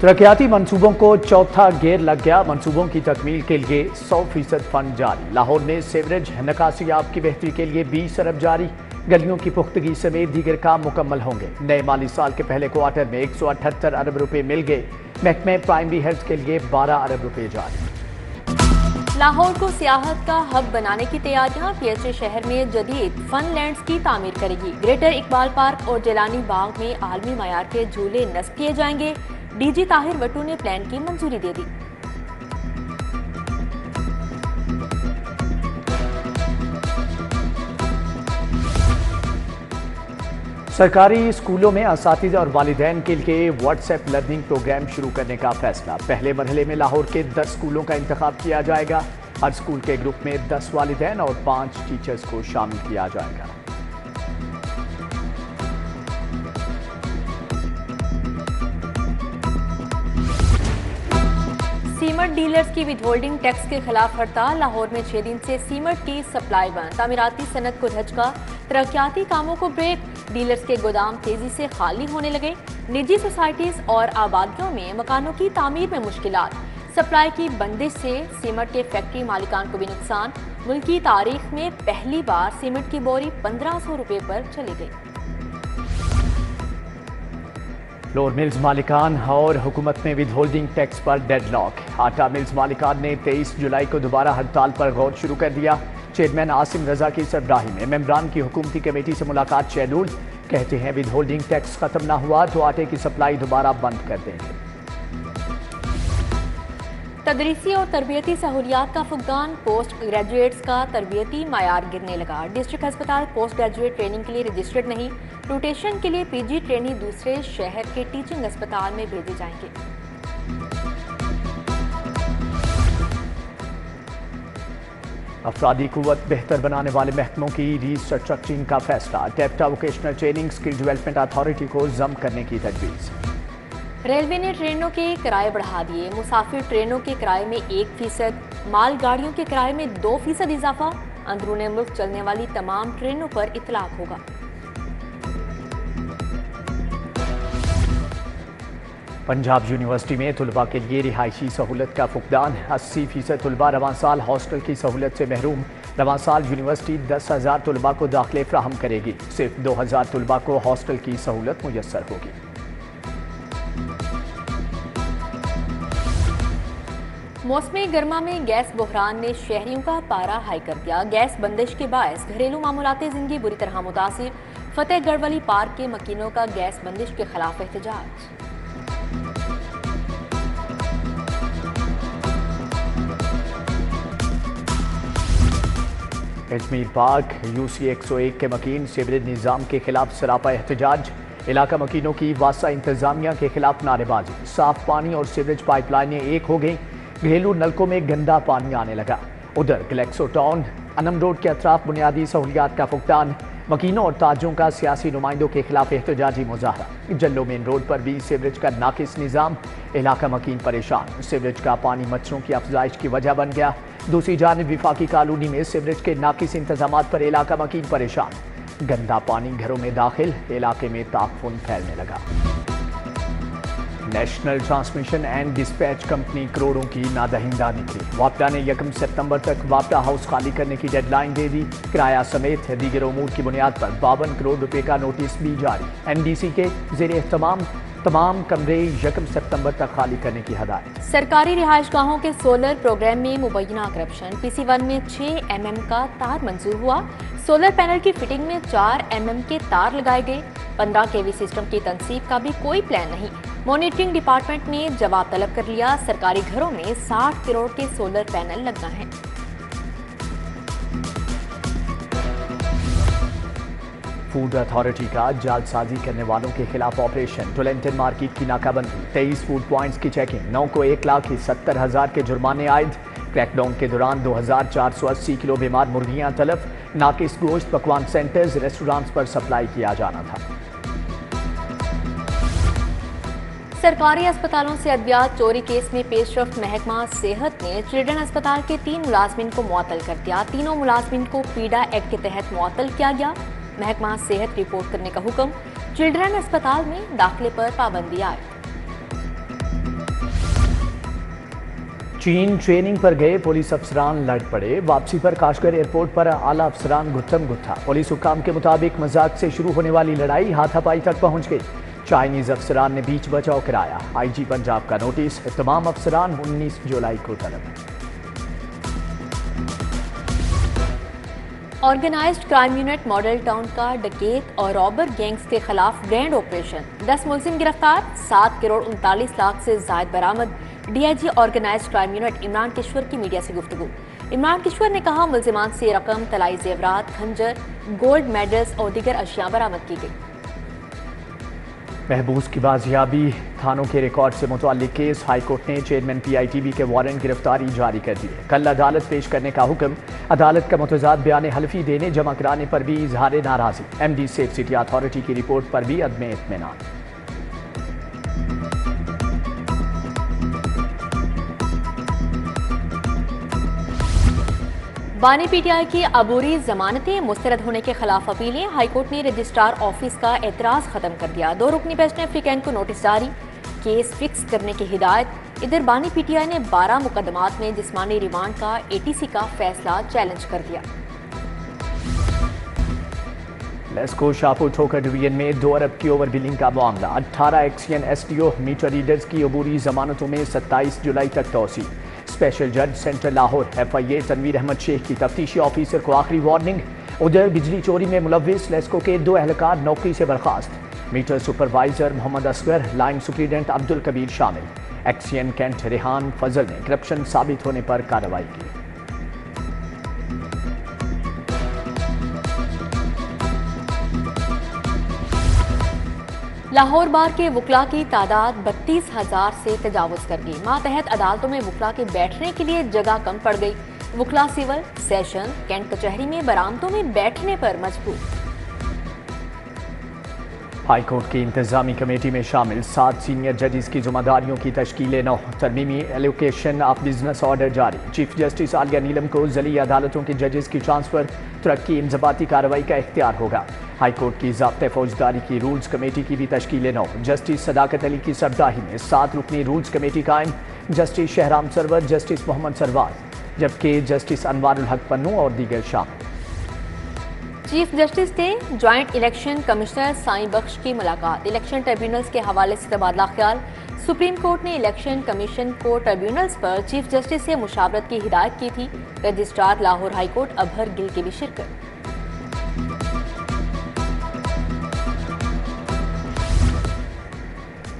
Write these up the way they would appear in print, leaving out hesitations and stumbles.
तरक्याती मंसूबों को चौथा गेयर लग गया। मंसूबों की तकमील के लिए 100% फंड जारी। लाहौर में सीवरेज निकासियाब की बेहतरी के लिए 20 अरब जारी। गलियों की पुख्तगी समेत दीगर काम मुकम्मल होंगे। नए माली साल के पहले क्वार्टर में 178 अरब रुपए मिल गए। महकमे प्राइमरी हेल्थ के लिए 12 अरब रुपए जारी। लाहौर को सियाहत का हब बनाने की तैयारियां। पीएचए शहर में जदीद फन लैंड्स की तामीर करेगी। ग्रेटर इकबाल पार्क और जेलानी बाग में आलमी मयार के झूले नस्ब किए जाएंगे। डीजी ताहिर वटू ने प्लान की मंजूरी दे दी। सरकारी स्कूलों में असातिज़ा और वालिदैन के लिए व्हाट्सएप लर्निंग प्रोग्राम शुरू करने का फैसला। पहले मरहले में लाहौर के 10 स्कूलों का इंतखाब किया जाएगा। हर स्कूल के ग्रुप में 10 वालिदैन और 5 टीचर्स को शामिल किया जाएगा। सीमेंट डीलर्स की विदहोल्डिंग टैक्स के खिलाफ हड़ताल। लाहौर में 6 दिन से सीमेंट की सप्लाई बंद। तामीराती सनत को धचका। तरक्याती कामों को ब्रेक। डीलर्स के गोदाम तेजी से खाली होने लगे। निजी सोसाइटीज और आबादियों में मकानों की तामीर में मुश्किलात। सप्लाई की बंदिश से सीमेंट के फैक्ट्री मालिकान को भी नुकसान। मुल्की तारीख में पहली बार सीमेंट की बोरी 1500 रुपए पर चली गई। फ्लोर मिल्स मालिकान और हुकूमत में विदहोल्डिंग टैक्स पर डेडलॉक। आटा मिल्स मालिकान ने 23 जुलाई को दोबारा हड़ताल पर गौर शुरू कर दिया। चेयरमैन आसिम रजा की सरबराही में मेंबरान की हुकूमती कमेटी से मुलाकात शेड्यूल। कहते हैं विदहोल्डिंग टैक्स खत्म ना हुआ तो आटे की सप्लाई दोबारा बंद कर देंगे। तदरीसी और तरबियती सहूलियात का फुकदान। पोस्ट ग्रेजुएट्स का तरबियती मायार गिरने लगा। डिस्ट्रिक्ट अस्पताल पोस्ट ग्रेजुएट ट्रेनिंग के लिए रजिस्टर्ड नहीं। रोटेशन के लिए पीजी ट्रेनी दूसरे शहर के टीचिंग अस्पताल में भेजे जाएंगे। अफरादी कुव्वत बेहतर बनाने वाले महकमों की रीस्ट्रक्चरिंग का फैसला। डेप्टा vocational training skill development authority को जम करने की तजवीज़। रेलवे ने ट्रेनों के किराए बढ़ा दिए। मुसाफिर ट्रेनों के किराए में 1%, मालगाड़ियों के किराए में 2% इजाफा। अंदरूने मुल्क चलने वाली तमाम ट्रेनों पर इतलाक होगा। पंजाब यूनिवर्सिटी में तुलबा के लिए रिहायशी सहूलत का फुकदान। 80% तुलबा रवां साल हॉस्टल की सहूलत से महरूम। रवां साल यूनिवर्सिटी 10,000 तुलबा को दाखिले फ्राहम करेगी। सिर्फ 2,000 तुलबा को हॉस्टल की सहूलत मुयस्सर होगी। मौसमी गर्मा में गैस बहरान ने शहरियों का पारा हाई कर दिया। गैस बंदिश के बायस घरेलू मामूलाती जिंदगी बुरी तरह मुतासिर। फतेहगढ़ वाली पार्क के मकीनों का गैस बंदिश के खिलाफ एहतजाज। अजमेर पार्क यूसी 101 के मकीन सीवरेज निज़ाम के खिलाफ सरापा एहतजाज। इलाका मकीनों की वासा इंतजामिया के खिलाफ नारेबाजी। साफ पानी और सीवरेज पाइपलाइनें एक हो गई। घरेलू नलकों में गंदा पानी आने लगा। उधर ग्लेक्सो टाउन अनम रोड के अतराफ बुनियादी सहूलियात का फुकदान। मकीनों और ताजों का सियासी नुमाइंदों के खिलाफ एहतजाजी मुजाहरा। जल्लो मेन रोड पर भी सीवरेज का नाकिस निज़ाम। इलाका मकीन परेशान। सीवरेज का पानी मच्छरों की अफजाइश की वजह बन गया। दूसरी जानिब विफाकी कॉलोनी में सीवरेज के नाकिस इंतजामात पर इलाका मकीन परेशान। गंदा पानी घरों में दाखिल। इलाके में ताफुन फैलने लगा। National transmission and dispatch company करोड़ों की नादहिंदा निकली। वापडा ने 1 सितंबर तक वापडा हाउस खाली करने की डेडलाइन दे दी। किराया समेत दीगर उमूर की बुनियाद पर 52 करोड़ रुपए का नोटिस भी जारी। एनडीसी के ज़ेरे तमाम कमरे 1 सितंबर तक खाली करने की हदायत। सरकारी रिहाइश गाहों के सोलर प्रोग्राम में मुबैना करप्शन। PC1 में 6 mm का तार मंजूर हुआ। सोलर पैनल की फिटिंग में 4 mm के तार लगाए गए। 15 kV सिस्टम की तनसीब का भी कोई प्लान नहीं। मॉनिटरिंग डिपार्टमेंट ने जवाब तलब कर लिया। सरकारी घरों में 60 करोड़ के सोलर पैनल लगना है। फूड अथॉरिटी का जालसाजी करने वालों के खिलाफ ऑपरेशन। टोलेंटन मार्केट की नाकाबंदी। 23 फूड पॉइंट्स की चेकिंग। 9 को 1,70,000 के जुर्माने आयद। क्रैकडाउन के दौरान 2,480 किलो बीमार मुर्गियां तलफ। नाकिस गोश्त पकवान सेंटर्स रेस्टोरेंट्स पर सप्लाई किया जाना था। सरकारी अस्पतालों से अद्वियात चोरी केस में पेशरफ्त। महकमा सेहत ने चिल्ड्रन अस्पताल के 3 मुलाजमिन को मुअत्तल कर दिया। तीनों मुलाजमिन को पीडा एक्ट के तहत मुअत्तल किया गया। महकमा सेहत रिपोर्ट करने का हुक्म। चिल्ड्रन अस्पताल में दाखिले पर पाबंदी आए। चीन ट्रेनिंग पर गए पुलिस अफसरान लड़ पड़े। वापसी पर काशगर एयरपोर्ट पर आला अफसरान गुत्थम गुत्था। पुलिस हुक्काम के मुताबिक मजाक से शुरू होने वाली लड़ाई हाथापाई तक पहुंच गई। चाइनीज अफसरान ने बीच बचाव कराया। आईजी पंजाब का नोटिस, तमाम अफसरान 19 जुलाई को तलब। Organised crime unit Model Town का डकैत और रॉबर गैंग्स के खिलाफ ग्रैंड ऑपरेशन, 10 मुलजिम गिरफ्तार, 7 करोड़ 39 लाख से जायद बरामद। DIG organised crime unit Imran Kishwar की मीडिया से गुफ्तगू। इमरान किश्वर ने कहा, मुलजिमान से रकम, तलाई जेवरात, खंजर, गोल्ड मेडल्स और दीगर अशिया बरामद की गई। महबूस की बाजियाबी, थानों के रिकॉर्ड से मुताल्लिक केस। हाईकोर्ट ने चेयरमैन पीआईटीबी के वारंट गिरफ्तारी जारी कर दिए। कल अदालत पेश करने का हुक्म। अदालत का मुतजाद बयान हल्फी देने जमा कराने पर भी इजहार नाराजी। एमडी सेफ सिटी अथॉरिटी की रिपोर्ट पर भी अदम इत्मीनान। बानी पीटीआई की अबूरी जमानतें मुस्तरद होने के खिलाफ अपीलें। हाईकोर्ट ने रजिस्ट्रार ऑफिस का एतराज खत्म कर दिया। 2 रुकनी बेंच ने अफ्रीकैन को नोटिस जारी, केस फिक्स करने की हिदायत। इधर बानी पीटीआई ने 12 मुकदमात में जिस्मानी रिमांड का एटीसी का फैसला चैलेंज कर दिया। लेस्को शाहपुर ठोकर डिवीजन में 2 अरब की ओवर बिलिंग का मामला। 18 एक्सियन एसडीओ मीटर रीडर्स की अबूरी जमानतों में 27 जुलाई तक तोसी। स्पेशल जज सेंट्रल लाहौर एफआईए तनवीर अहमद शेख की तफ्तीशी ऑफिसर को आखिरी वार्निंग। उधर बिजली चोरी में मुलविस लेस्को के 2 एहलकार नौकरी से बर्खास्त। Meter supervisor Mohammad Asghar, line superintendent Abdul Kabir शामिल। एक्सियन कैंट रेहान फजल ने करप्शन साबित होने पर कार्रवाई की। लाहौर बार के वकला की तादाद 32,000 से तजावुज कर गई। मातहत अदालतों में वकला के बैठने के लिए जगह कम पड़ गई। वकला सिविल, सेशन, कैंट कचहरी में बरामदों में बैठने पर मजबूर। हाईकोर्ट की इंतजामी कमेटी में शामिल 7 सीनियर जजेस की जिम्मेदारियों की तश्कील 9। तरमीमी एलोकेशन ऑफ बिजनेस ऑर्डर जारी। चीफ जस्टिस आलिया नीलम को जली अदालतों के जजेस की ट्रांसफर, तरक्की, इंजबाती कार्रवाई का इख्तियार होगा। हाईकोर्ट की ज़ाब्ते फौजदारी की रूल्स कमेटी की भी तश्कील 9। जस्टिस सदाकत अली की सरबराही में 7 रुकनी रूल्स कमेटी कायम। जस्टिस शहराम सरवर, जस्टिस मोहम्मद सरवार, जबकि जस्टिस अनवारुल हक पन्नू और दीगर शामिल। चीफ जस्टिस से joint election commissioner Sain Bakhsh की मुलाकात। इलेक्शन ट्रिब्यूनल्स के हवाले से तबादला ख्याल। सुप्रीम कोर्ट ने इलेक्शन कमीशन को ट्रिब्यूनल्स पर चीफ जस्टिस से मुशावरत की हिदायत की थी। रजिस्ट्रार लाहौर हाईकोर्ट अबहर गिल की भी शिरकत।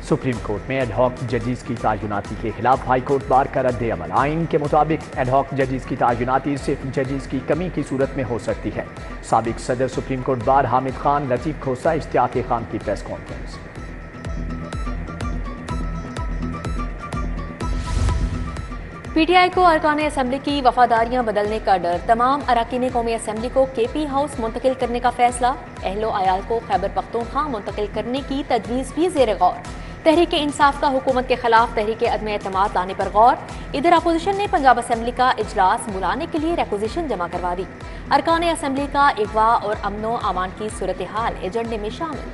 सुप्रीम कोर्ट में एडहॉक जजेस की तायुनाती के खिलाफ हाईकोर्ट बार का रद्द अमल। आइन के मुताबिक एडहॉक जजेस की तायुनाती सिर्फ जजेस की कमी की सूरत में हो सकती है। साबिक सदर supreme court bar Hamid Khan, Latif खोसा, इश्तियाक खान की प्रेस कॉन्फ्रेंस। पीटीआई को अरकान असम्बली की वफादारियां बदलने का डर। तमाम अरकान कौमी असम्बली को केपी हाउस मुंतकिल करने का फैसला। अहलो आयाल को खैबर पख्तूनख्वा मुंतकिल करने की तजवीज़ भी ज़ेर गौर। तहरीक इंसाफ का हुकूमत के खिलाफ तहरीक अदम एतमाद लाने पर गौर। इधर अपोजिशन ने पंजाब असम्बली का इजलास बुलाने के लिए रिक्विजिशन जमा करवा दी। अरकान असम्बली का अगवा और अमनो अमान की सूरत हाल एजेंडे में शामिल।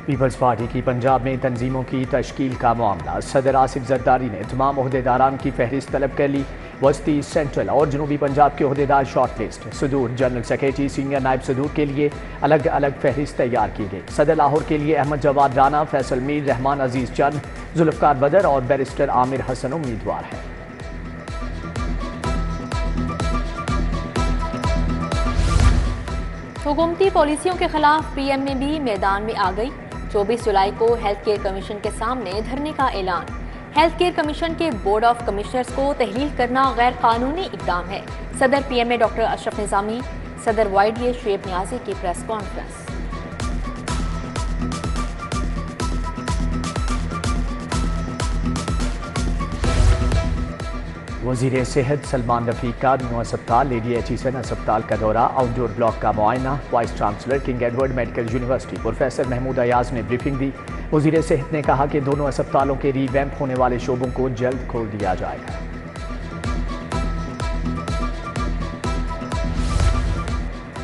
पीपल्स पार्टी की पंजाब में तंजीमों की तश्कील का मामला। सदर आसिफ जरदारी ने तमाम ओहदेदारान की फहरिस्त तलब कर ली। वस्ती, सेंट्रल और जनूबी पंजाब के ओहदेदार शॉर्ट लिस्ट। सदूर, जनरल सेक्रेटरी, सीनियर नायब सदूर के लिए अलग अलग फहरिस्त तैयार की गई। सदर लाहौर के लिए अहमद जवाद राना, फैसल मीर, रहमान अजीज चंद, जुल्फकार बदर और बैरिस्टर आमिर हसन उम्मीदवार हैं। हुकूमती पॉलिसियों के खिलाफ पीएमए भी मैदान में आ गई। 24 जुलाई को हेल्थ केयर कमीशन के सामने धरने का ऐलान। हेल्थ केयर कमीशन के बोर्ड ऑफ कमिश्नर्स को तहलील करना गैर कानूनी इकदाम है। सदर पीएमए डॉक्टर अशरफ निजामी, सदर वाईडीए शुएब नियाजी की प्रेस कॉन्फ्रेंस। वज़ीर सेहत सलमान रफीक का न्यू अस्पताल लेडी एचिसन अस्पताल का दौरा। आउटडोर ब्लॉक का मुआयना। Vice chancellor King Edward medical university professor Mahmood Ayaz ने ब्रीफिंग दी। वज़ीर सेहत ने कहा कि दोनों अस्पतालों के रीवैम्प होने वाले शोबों को जल्द खोल दिया जाएगा।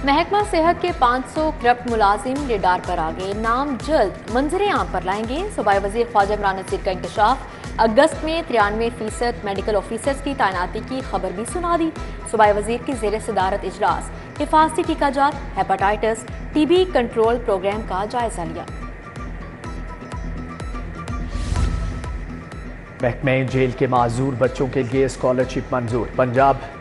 महकमा सेहत के 500 करप्ट मुलाजिम रेडार पर आ गए। नाम जल्द मंजरे आम पर लाएंगे। सूबाई वजीर ख्वाजा इमरान नज़ीर का इंकशाफ। अगस्त में 93% मेडिकल ऑफिसर्स की तैनाती की खबर भी सुना दी। सूबाई वजीर की जेर सदारत इजलास हिफाजती टीकाजात, हेपेटाइटिस, टीबी कंट्रोल प्रोग्राम का जायजा लिया। महकमे जेल के माजूर बच्चों के लिए स्कॉलरशिप मंजूर। पंजाब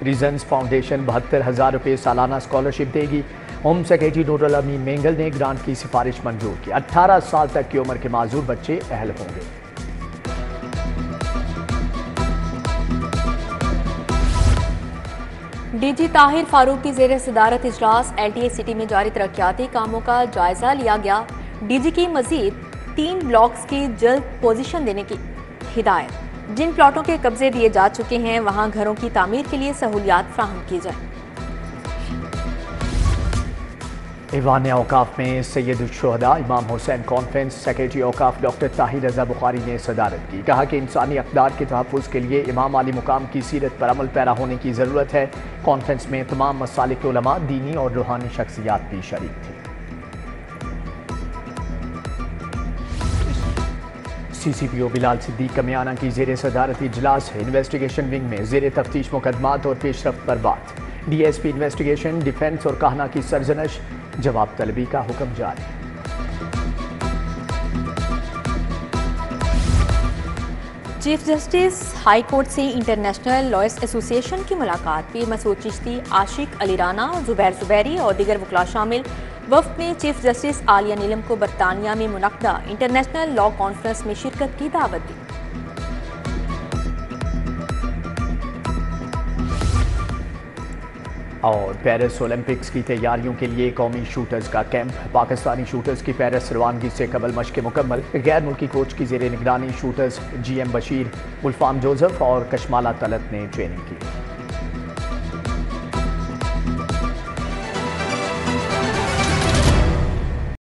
रीजन्स फाउंडेशन 72,000 रुपये सालाना स्कॉलरशिप देगी। होम सेक्रेटरी नूरुल अमीन मेंगल ने ग्रांट की सिफारिश मंजूर की। 18 साल तक की उम्र के माजूर बच्चे अहल होंगे। डीजी ताहिर फारूक की जेर सदारत इजलास LTA सिटी में जारी तरक्याती कामों का जायजा लिया गया। डीजी की मजीद 3 ब्लॉक्स की जल्द पोजीशन देने की हिदायत। जिन प्लॉटों के कब्जे दिए जा चुके हैं वहां घरों की तामीर के लिए सहूलियात फ्राहम की जाए। ईवान औकाफ में सैयद शुहदा इमाम हुसैन कॉन्फ्रेंस सेक्रेटरी औकाफ डॉक्टर ताहिर रजा बुखारी ने सदारत की। कहा कि इंसानी अक़दार के तहफ़्फ़ुज़ के लिए इमाम आली मुकाम की सीरत पर अमल पैरा होने की ज़रूरत है। कॉन्फ्रेंस में तमाम मसालिक के उलमा, दीनी और रूहानी शख्सियात भी शरीक थे। CCPO बिलाल सिद्दीक कमियाना की जेर सदारत इजलास इन्वेस्टिगेशन विंग में जेर तफ्तीश मुकदमात और पेशरफ्त पर बात। DSP इन्वेस्टिगेशन, डिफेंस और कहना की सरजनश, जवाब तलबी का हुक्म जारी। चीफ जस्टिस हाई कोर्ट से इंटरनेशनल लॉयर्स एसोसिएशन की मुलाकात। पीर मसूद चिश्ती, आशिक अली राना, जुबैर जुबैरी और दीगर वकला शामिल। वफ्द ने चीफ जस्टिस आलिया नीलम को बरतानिया में मुनक्दा इंटरनेशनल लॉ कॉन्फ्रेंस में शिरकत की दावत दी। और पेरिस ओलंपिक्स की तैयारियों के लिए कौमी शूटर्स का कैंप। पाकिस्तानी शूटर्स की पेरिस रवानगी से कबल मशक़ें मुकम्मल। गैर मुल्की कोच की जेर निगरानी शूटर्स GM बशीर, गुलफाम जोसेफ और कशमाला तलत ने ट्रेनिंग की।